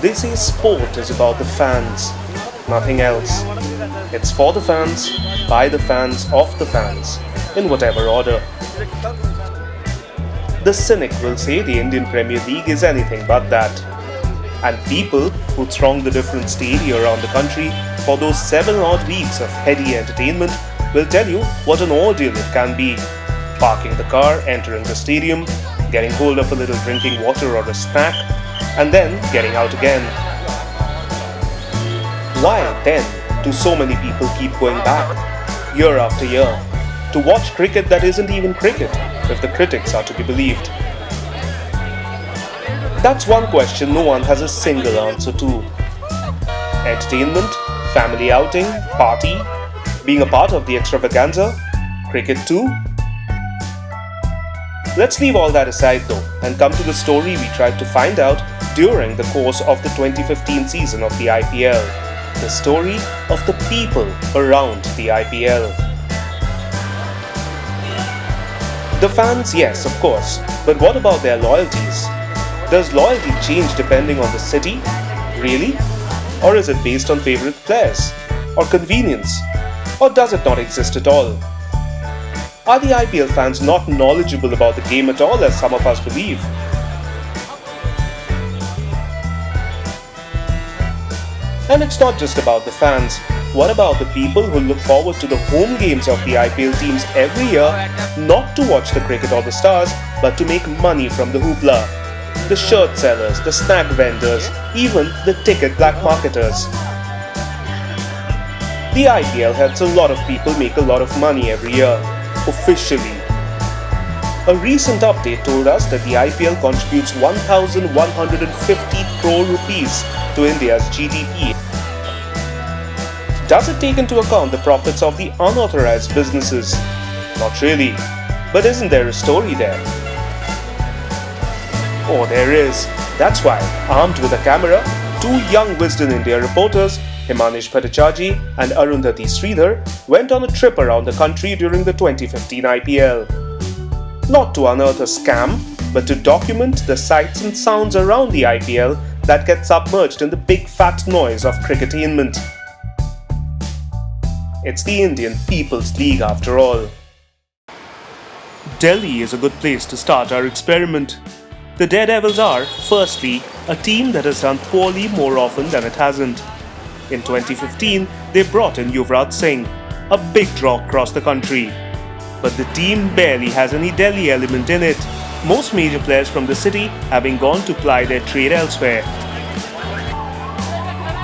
They say sport is about the fans, nothing else. It's for the fans, by the fans, of the fans, in whatever order. The cynic will say the Indian Premier League is anything but that. And people who throng the different stadia around the country for those 7 odd weeks of heady entertainment will tell you what an ordeal it can be. Parking the car, entering the stadium, getting hold of a little drinking water or a snack, and then getting out again. Why then do so many people keep going back, year after year, to watch cricket that isn't even cricket, if the critics are to be believed? That's one question no one has a single answer to. Entertainment, family outing, party, being a part of the extravaganza, cricket too? Let's leave all that aside though and come to the story we tried to find out during the course of the 2015 season of the IPL. The story of the people around the IPL. The fans, yes, of course, but what about their loyalties? Does loyalty change depending on the city? Really? Or is it based on favourite players? Or convenience? Or does it not exist at all? Are the IPL fans not knowledgeable about the game at all, as some of us believe? And it's not just about the fans. What about the people who look forward to the home games of the IPL teams every year, not to watch the cricket or the stars, but to make money from the hoopla? The shirt sellers, the snack vendors, even the ticket black marketers. The IPL helps a lot of people make a lot of money every year. Officially. A recent update told us that the IPL contributes 1,150 crore rupees to India's GDP. Does it take into account the profits of the unauthorized businesses? Not really. But isn't there a story there? Oh, there is. That's why, armed with a camera, 2 young Wisden India reporters, Himanish Bhattacharjee and Arundhati Sridhar, went on a trip around the country during the 2015 IPL. Not to unearth a scam, but to document the sights and sounds around the IPL that get submerged in the big fat noise of cricketainment. It's the Indian People's League after all. Delhi is a good place to start our experiment. The Daredevils are, firstly, a team that has done poorly more often than it hasn't. In 2015, they brought in Yuvraj Singh, a big draw across the country. But the team barely has any Delhi element in it, most major players from the city having gone to ply their trade elsewhere.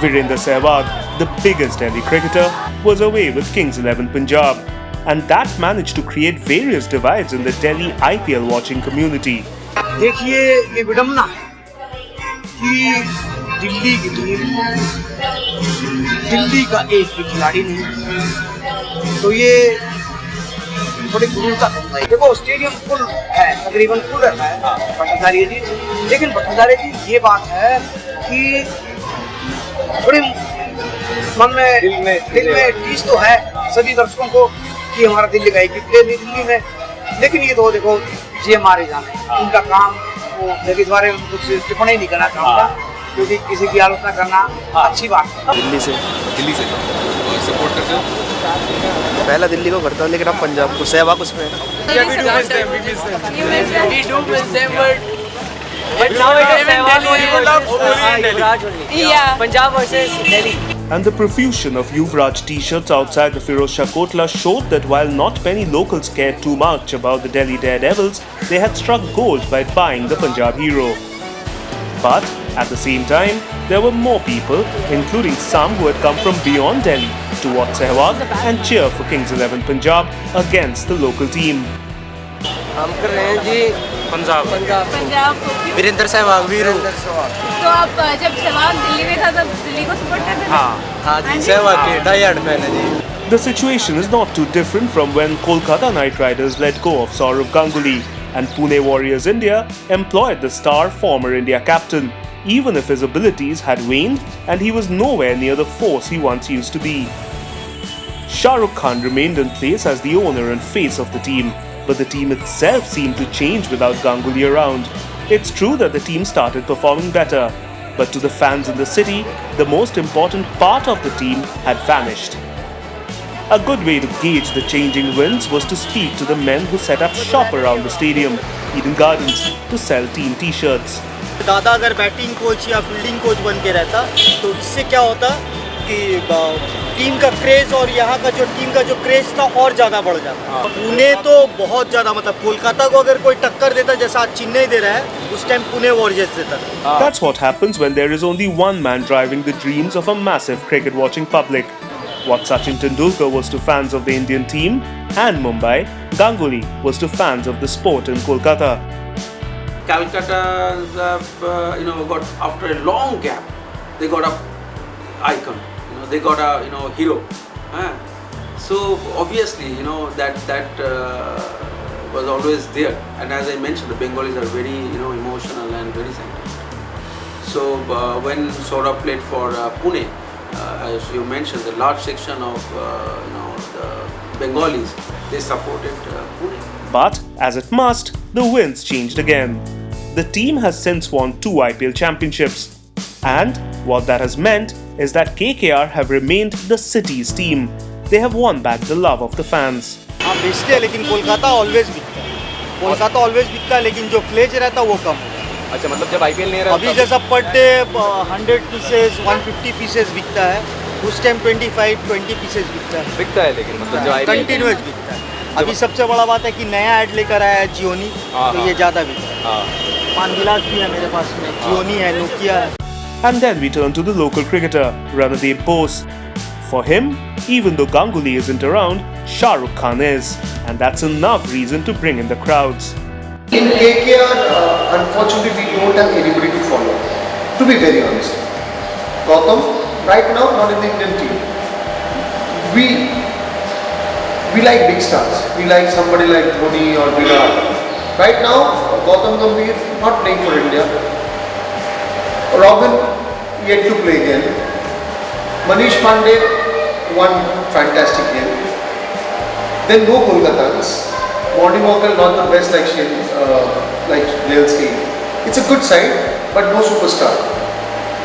Virender Sehwag, the biggest Delhi cricketer, was away with Kings 11 Punjab, and that managed to create various divides in the Delhi IPL watching community. देखिए ये विडम्बना है कि दिल्ली की team Delhi का एक भी खिलाड़ी नहीं, तो ये थोड़ी गुरूरता है। देखो स्टेडियम फुल है, तकरीबन फुल रहता है भट्टाचार्य जी, लेकिन भट्टाचार्य जी ये बात है कि थोड़ी मन में दिल में टीस तो है सभी दर्शकों को कि हमारा दिल्ली का एक भी प्लेयर नहीं दिल्ली में, लेकिन ये तो देखो जी हमारे जाने उनका काम, वो इस बारे में कुछ टिप्पणी नहीं करना चाहूँगा क्योंकि किसी की आलोचना करना अच्छी बात है। दिल्ली से सपोर्ट करते हो? पहला दिल्ली को करता हूँ, लेकिन अब पंजाब को। सहवाग उसमें Punjab versus Delhi. And the profusion of Yuvraj t-shirts outside the Firozshah Kotla showed that while not many locals cared too much about the Delhi Daredevils, they had struck gold by buying the Punjab hero. But at the same time, there were more people, including some who had come from beyond Delhi, to watch Sehwag and cheer for Kings 11 Punjab against the local team. हम कर रहे हैं जी पंजाब वीरेंद्र सहवाग वीरू। तो आप जब सहवाग दिल्ली में था तब दिल्ली को सपोर्ट करते थे? हाँ जी, सहवाग के डाई-हार्ड फैन है जी। The situation is not too different from when Kolkata Knight Riders let go of Sourav Ganguly and Pune Warriors India employed the star former India captain, even if his abilities had waned and he was nowhere near the force he once used to be. Shah Rukh Khan remained in place as the owner and face of the team, but the team itself seemed to change without Ganguly around. It's true that the team started performing better, But to the fans in the city, the most important part of the team had vanished. A good way to gauge the changing winds was to speak to the men who set up shop around the stadium, Eden Gardens, to sell team t-shirts. दादा अगर batting coach या fielding coach बन के रहता तो इससे क्या होता कि टीम का क्रेज और यहाँ का जो टीम का जो क्रेज था और ज़्यादा बढ़ जाता। पुणे तो बहुत ज़्यादा, मतलब कोलकाता को अगर कोई टक्कर देता जैसा आज चेन्नई दे रहा है, उस टाइम पुणे वॉरियर्स देता था। That's what happens when there is only one man driving the dreams of a massive cricket watching public. What Sachin Tendulkar was to fans of the Indian team and Mumbai, Ganguly was to fans of the sport in Kolkata. Calcutta got, after a long gap, they got a icon. They got a hero. So obviously that was always there. And as I mentioned, the Bengalis are very emotional and very sentimental. So when Saurabh played for Pune, as you mentioned, the large section of the Bengalis, they supported Pune. But as it must, the winds changed again. The team has since won 2 IPL championships. And what that has meant is that KKR have remained the city's team. They have won back the love of the fans. हाँ बेचते हैं, लेकिन Kolkata always बिकता है। Kolkata always बिकता है, लेकिन जो क्लेज रहता है वो कम हो गया। अच्छा, मतलब जब आईपीएल नहीं रहा अभी जैसा पर डे 100 पीसेस 150 पीसेस बिकता है, उस टाइम 25-20 पीसेस बिकता है, लेकिन मतलब जो आईपीएल कंटिन्यूस बिकता है। अभी सबसे बड़ा बात है कि नया ऐड लेकर आया है जियोनी, तो ये ज़्यादा बिकता है। पानगिलास भी है मेरे पास में, जियोनी है, नोकिया है। And then we turn to the local cricketer, Ranadeep Bose. For him, even though Ganguly isn't around, Shah Rukh Khan is. And that's enough reason to bring in the crowds. In KKR, unfortunately, we don't have anybody to follow. To be very honest. Gautam, right now, not in the Indian team. We like big stars. We like somebody like Dhoni or Virat. Right now, Gautam Gambhir not playing for India. Robin yet to play again. Manish Pandey one fantastic game. Then no Kolkatans. Morning Walker not the best like Bielski. It's a good side, but no superstar.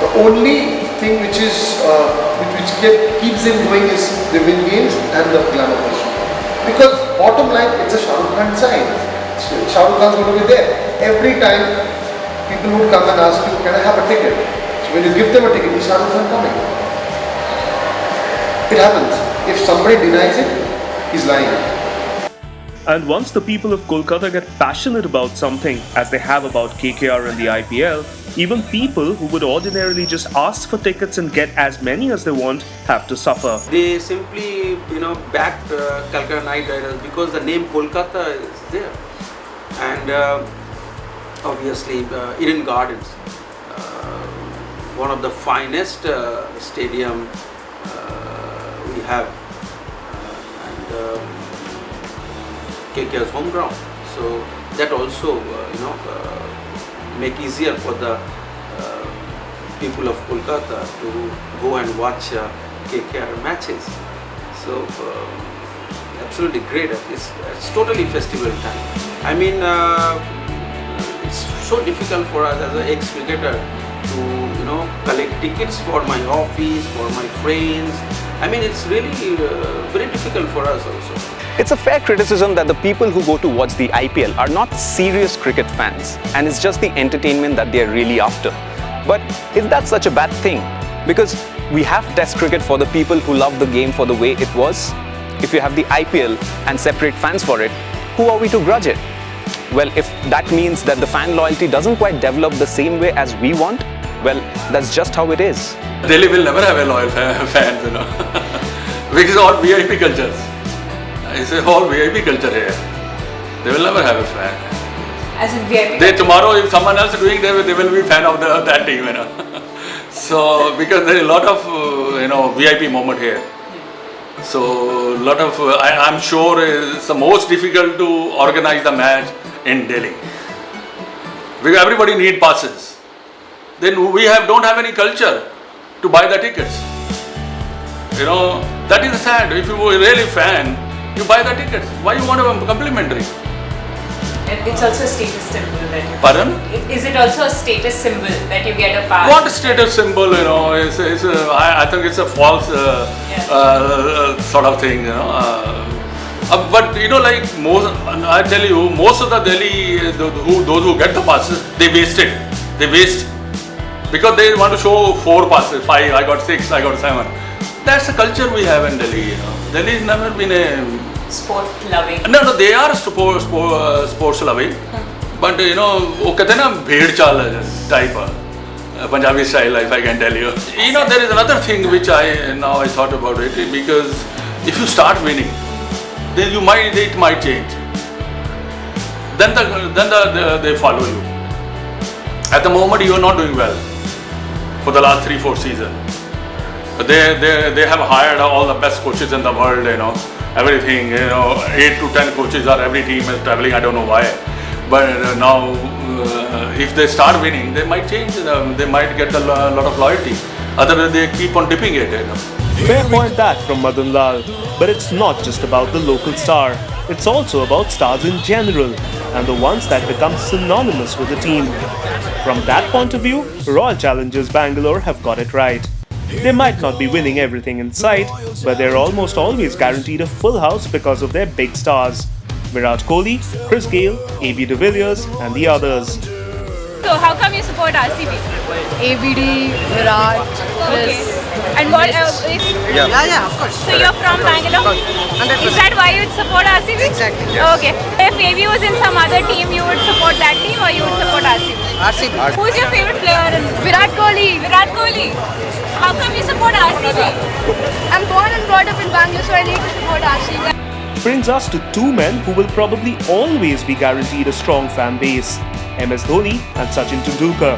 The only thing which keeps them going is the win games and the glamour portion. Because bottom line, it's a Shah Rukh Khan side. Shah Rukh Khan is going to be there every time. People would come and ask you, can I have a ticket? So when you give them a ticket, is Shah Rukh Khan coming? It happens. If somebody denies it, he's lying. And once the people of Kolkata get passionate about something, as they have about KKR and the IPL, even people who would ordinarily just ask for tickets and get as many as they want have to suffer. They simply backed Calcutta Knight Riders because the name Kolkata is there. And obviously Eden Gardens, one of the finest stadium we have, and KKR's home ground. So that also make easier for the people of Kolkata to go and watch KKR matches. So absolutely great. It's totally festival time. I mean, it's so difficult for us as an ex-cricketer to collect tickets for my office, for my friends. I mean, it's really very difficult for us also. It's a fair criticism that the people who go to watch the IPL are not serious cricket fans, and it's just the entertainment that they're really after. But is that such a bad thing? Because we have Test cricket for the people who love the game for the way it was. If you have the IPL and separate fans for it, who are we to grudge it? Well, if that means that the fan loyalty doesn't quite develop the same way as we want, well, that's just how it is. Delhi will never have a loyal fans, because it's all VIP cultures. It's a whole VIP culture here. They will never have a fan. As in VIP. They tomorrow, if someone else is doing, they will be fan of that team, So because there is a lot of VIP moment here. So lot of I'm sure it's the most difficult to organize the match in Delhi because everybody need passes. Then we don't have any culture to buy the tickets. That is sad. If you were really fan, you buy the tickets. Why you want a complimentary? It's also a status symbol that you Pardon? Is it also a status symbol that you get a pass? What status symbol, you know, I think it's a false sort of thing, you know. But you know, like I tell you, most of the Delhi, those who get the passes, they waste it. They waste because they want to show 4 passes, 5. I got 6. I got 7. That's the culture we have in Delhi. You know, Delhi has never been a sport loving. No, they are sports loving. But you know, वो कहते हैं ना भेड़ चाल type Punjabi style, if I can tell you. You know, there is another thing which I thought about it, because if you start winning, then it might change. Then they follow you. At the moment, you are not doing well for the last 3-4 seasons. They have hired all the best coaches in the world. You know, everything. You know, 8 to 10 coaches are every team is traveling. I don't know why, but now if they start winning, they might change. They might get a lot of loyalty. Otherwise, they keep on dipping it. You know. Fair point that from Madan Lal. But it's not just about the local star. It's also about stars in general and the ones that become synonymous with the team. From that point of view, Royal Challengers Bangalore have got it right. They might not be winning everything in sight, but they're almost always guaranteed a full house because of their big stars. Virat Kohli, Chris Gayle, AB de Villiers and the others. So how come you support RCB? ABD, Virat, Okay. Chris. And what else? Yeah, of course. So you're from Bangalore? 100%. Is that why you'd support RCB? Exactly, yes. Okay. If AB was in some other team, you would support that team or you would support RCB? RCB. Who's your favorite player? Virat Kohli. Virat Kohli. How come you support RCB? I'm born and brought up in Bangalore, so I need to support RCB. Brings us to 2 men who will probably always be guaranteed a strong fan base. MS Dhoni and Sachin Tendulkar.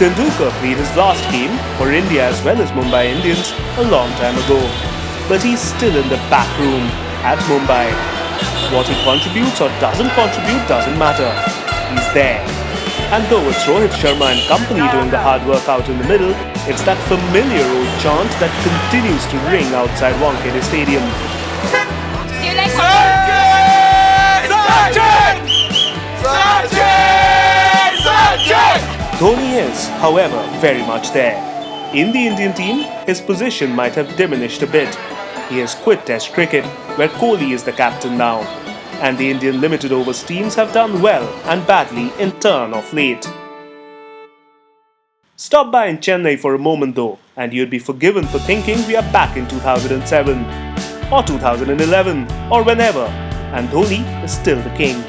Tendulkar played his last game for India as well as Mumbai Indians a long time ago. But he's still in the back room at Mumbai. What he contributes or doesn't contribute doesn't matter. He's there. And though it's Rohit Sharma and company doing the hard work out in the middle, it's that familiar old chant that continues to ring outside Wankhede Stadium. Do you like Dhoni is, however, very much there. In the Indian team, his position might have diminished a bit. He has quit Test cricket, where Kohli is the captain now. And the Indian limited overs teams have done well and badly in turn of late. Stop by in Chennai for a moment though, and you'd be forgiven for thinking we are back in 2007, or 2011, or whenever, and Dhoni is still the king.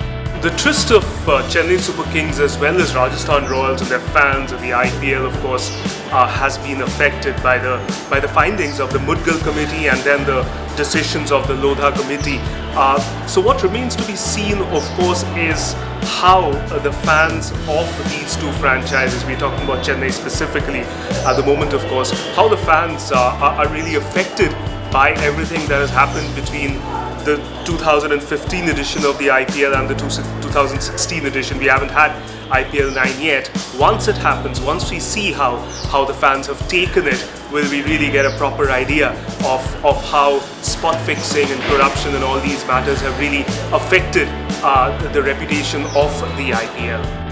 The tryst of Chennai Super Kings as well as Rajasthan Royals and their fans and the IPL, of course, has been affected by the findings of the Mudgal committee and then the decisions of the Lodha committee. So what remains to be seen, of course, is how the fans of these 2 franchises, we're talking about Chennai specifically at the moment, of course, how the fans are really affected by everything that has happened between the 2015 edition of the IPL and the 2016 edition. We haven't had IPL 9 yet. Once it happens, once we see how the fans have taken it, will we really get a proper idea of how spot fixing and corruption and all these matters have really affected the reputation of the IPL.